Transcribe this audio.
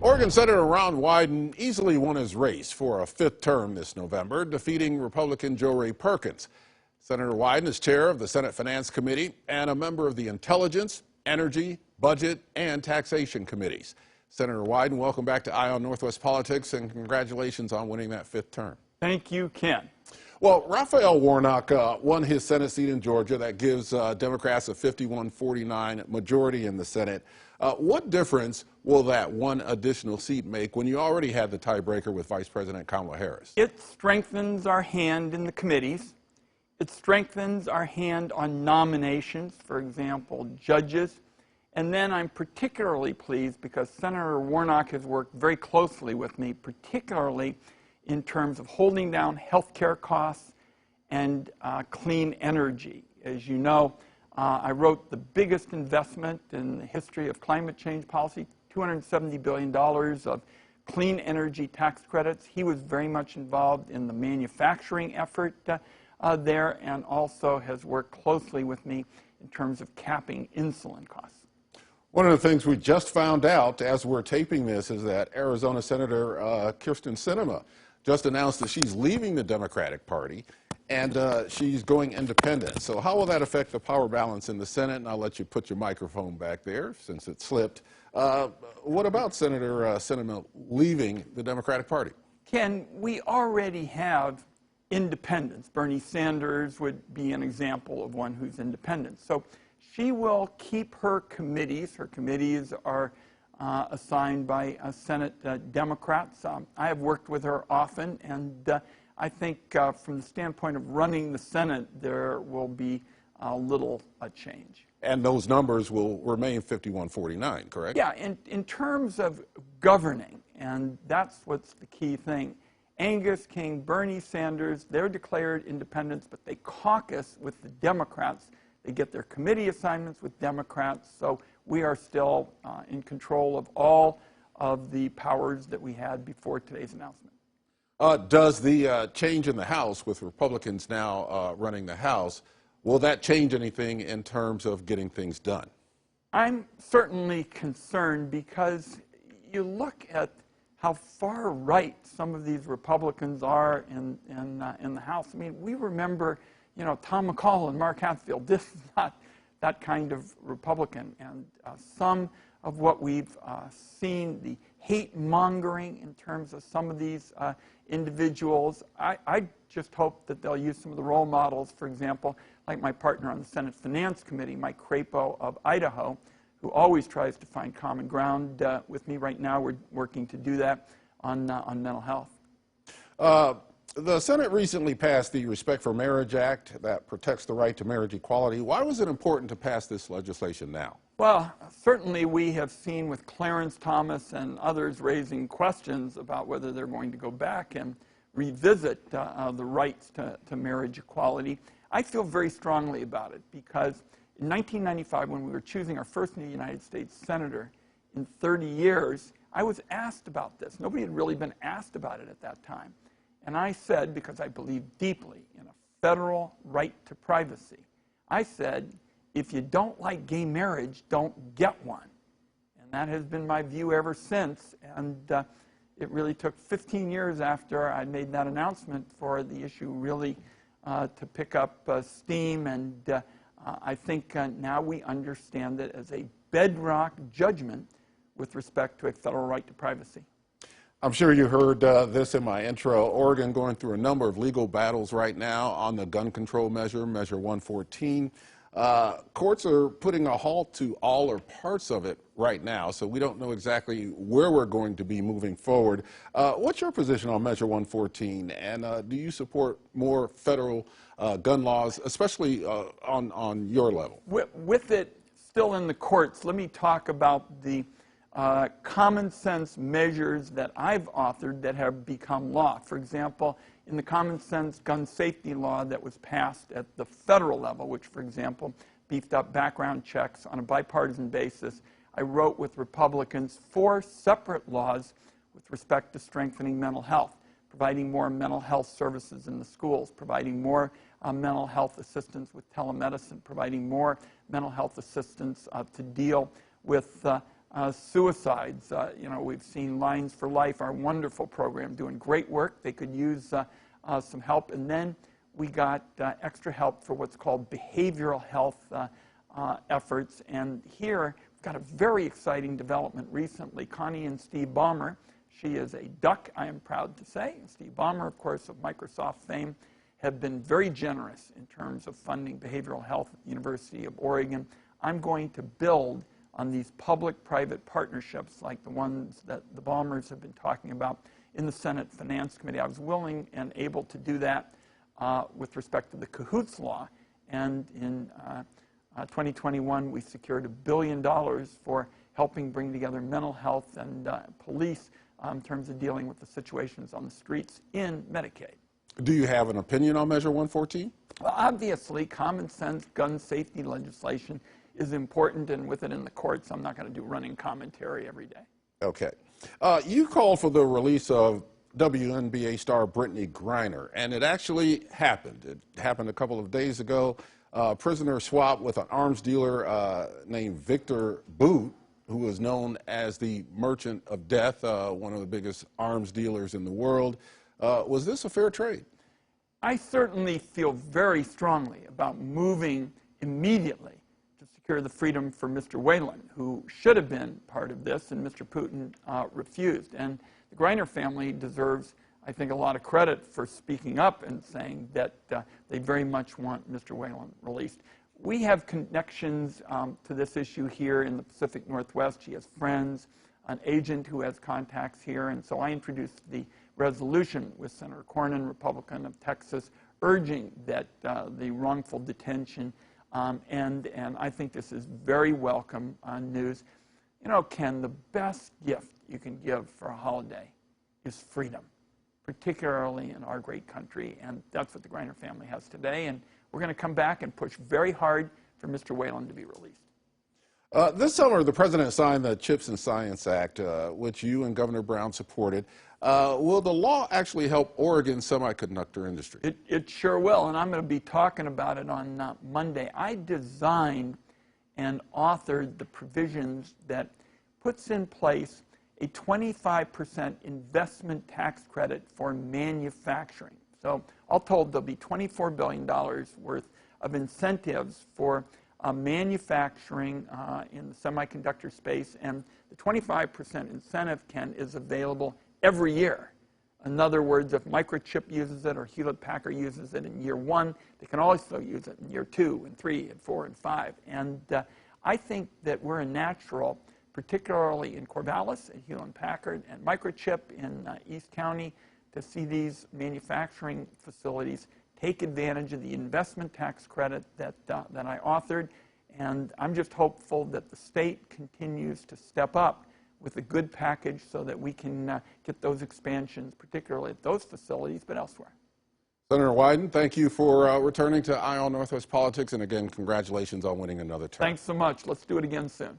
Oregon Senator Ron Wyden easily won his race for a fifth term this November, defeating Republican Jo Rae Perkins. Senator Wyden is chair of the Senate Finance Committee and a member of the Intelligence, Energy, Budget, and Taxation Committees. Senator Wyden, welcome back to Eye on Northwest Politics, and congratulations on winning that fifth term. Thank you, Ken. Well, Raphael Warnock won his Senate seat in Georgia. That gives Democrats a 51-49 majority in the Senate. What difference will that one additional seat make when you already had the tiebreaker with Vice President Kamala Harris? It strengthens our hand in the committees. It strengthens our hand on nominations, for example, judges. And then I'm particularly pleased because Senator Warnock has worked very closely with me, particularly in terms of holding down health care costs and clean energy. As you know, I wrote the biggest investment in the history of climate change policy, $270 billion of clean energy tax credits. He was very much involved in the manufacturing effort there, and also has worked closely with me in terms of capping insulin costs. One of the things we just found out as we're taping this is that Arizona Senator Sinema just announced that she's leaving the Democratic Party and she's going independent. So how will that affect the power balance in the Senate? And I'll let you put your microphone back there since it slipped. What about Senator Sinema leaving the Democratic Party? Ken, we already have independents. Bernie Sanders would be an example of one who's independent. So she will keep her committees. Her committees are assigned by Senate Democrats. I have worked with her often, and I think from the standpoint of running the Senate, there will be little change. And those numbers will remain 51-49, correct? Yeah, in terms of governing, and that's what's the key thing. Angus King, Bernie Sanders, they're declared independents, but they caucus with the Democrats. They get their committee assignments with Democrats, so we are still in control of all of the powers that we had before today's announcement. Does the change in the House, with Republicans now running the House, will that change anything in terms of getting things done? I'm certainly concerned because you look at how far right some of these Republicans are in the House. I mean, we remember, you know, Tom McCall and Mark Hatfield. This is not that kind of Republican. And some of what we've seen, the hate mongering in terms of some of these individuals, I just hope that they'll use some of the role models, for example, like my partner on the Senate Finance Committee, Mike Crapo of Idaho, who always tries to find common ground with me. Right now, we're working to do that on mental health. The Senate recently passed the Respect for Marriage Act that protects the right to marriage equality. Why was it important to pass this legislation now? Well, certainly we have seen with Clarence Thomas and others raising questions about whether they're going to go back and revisit the rights to marriage equality. I feel very strongly about it because in 1995, when we were choosing our first United States Senator in 30 years, I was asked about this. Nobody had really been asked about it at that time. And I said, because I believe deeply in a federal right to privacy, I said, if you don't like gay marriage, don't get one. And that has been my view ever since. And it really took 15 years after I made that announcement for the issue really to pick up steam. And I think now we understand it as a bedrock judgment with respect to a federal right to privacy. I'm sure you heard this in my intro. Oregon going through a number of legal battles right now on the gun control measure, Measure 114. Courts are putting a halt to all or parts of it right now, so we don't know exactly where we're going to be moving forward. What's your position on Measure 114, and do you support more federal gun laws, especially on your level? With it still in the courts, let me talk about the common sense measures that I've authored that have become law. For example, in the common sense gun safety law that was passed at the federal level, which, for example, beefed up background checks on a bipartisan basis, I wrote with Republicans 4 separate laws with respect to strengthening mental health, providing more mental health services in the schools, providing more mental health assistance with telemedicine, providing more mental health assistance to deal with Suicides, you know, we've seen Lines for Life, our wonderful program, doing great work. They could use some help. And then we got extra help for what's called behavioral health efforts. And here, we've got a very exciting development recently. Connie and Steve Ballmer, she is a duck, I am proud to say. And Steve Ballmer, of course, of Microsoft fame, have been very generous in terms of funding behavioral health at the University of Oregon. I'm going to build on these public-private partnerships like the ones that the Ballmers have been talking about in the Senate Finance Committee. I was willing and able to do that with respect to the Cahoots Law. And in 2021, we secured $1 billion for helping bring together mental health and police in terms of dealing with the situations on the streets in Medicaid. Do you have an opinion on Measure 114? Well, obviously, common sense gun safety legislation is important, and with it in the courts, I'm not going to do running commentary every day. Okay. You called for the release of WNBA star Brittany Griner, and it actually happened. It happened a couple of days ago. Prisoner swapped with an arms dealer named Victor Boot, who is known as the Merchant of Death, one of the biggest arms dealers in the world. Was this a fair trade? I certainly feel very strongly about moving immediately to secure the freedom for Mr. Whalen, who should have been part of this, and Mr. Putin refused. And the Griner family deserves, I think, a lot of credit for speaking up and saying that they very much want Mr. Whalen released. We have connections to this issue here in the Pacific Northwest. She has friends, an agent who has contacts here, and so I introduced the resolution with Senator Cornyn, Republican of Texas, urging that the wrongful detention and I think this is very welcome news. You know, Ken, the best gift you can give for a holiday is freedom, particularly in our great country, and that's what the Griner family has today, and we're going to come back and push very hard for Mr. Whalen to be released. This summer, the president signed the CHIPS and Science Act, which you and Governor Brown supported. Will the law actually help Oregon's semiconductor industry? It sure will, and I'm going to be talking about it on Monday. I designed and authored the provisions that puts in place a 25% investment tax credit for manufacturing. So all told, there'll be $24 billion worth of incentives for manufacturing in the semiconductor space, and the 25% incentive, Ken, is available every year. In other words, if Microchip uses it or Hewlett-Packard uses it in year 1, they can also use it in year 2 and 3 and 4 and 5. And I think that we're a natural, particularly in Corvallis and Hewlett-Packard and Microchip in East County, to see these manufacturing facilities take advantage of the investment tax credit that I authored. And I'm just hopeful that the state continues to step up with a good package so that we can get those expansions, particularly at those facilities, but elsewhere. Senator Wyden, thank you for returning to Eye on Northwest Politics, and again, congratulations on winning another term. Thanks so much. Let's do it again soon.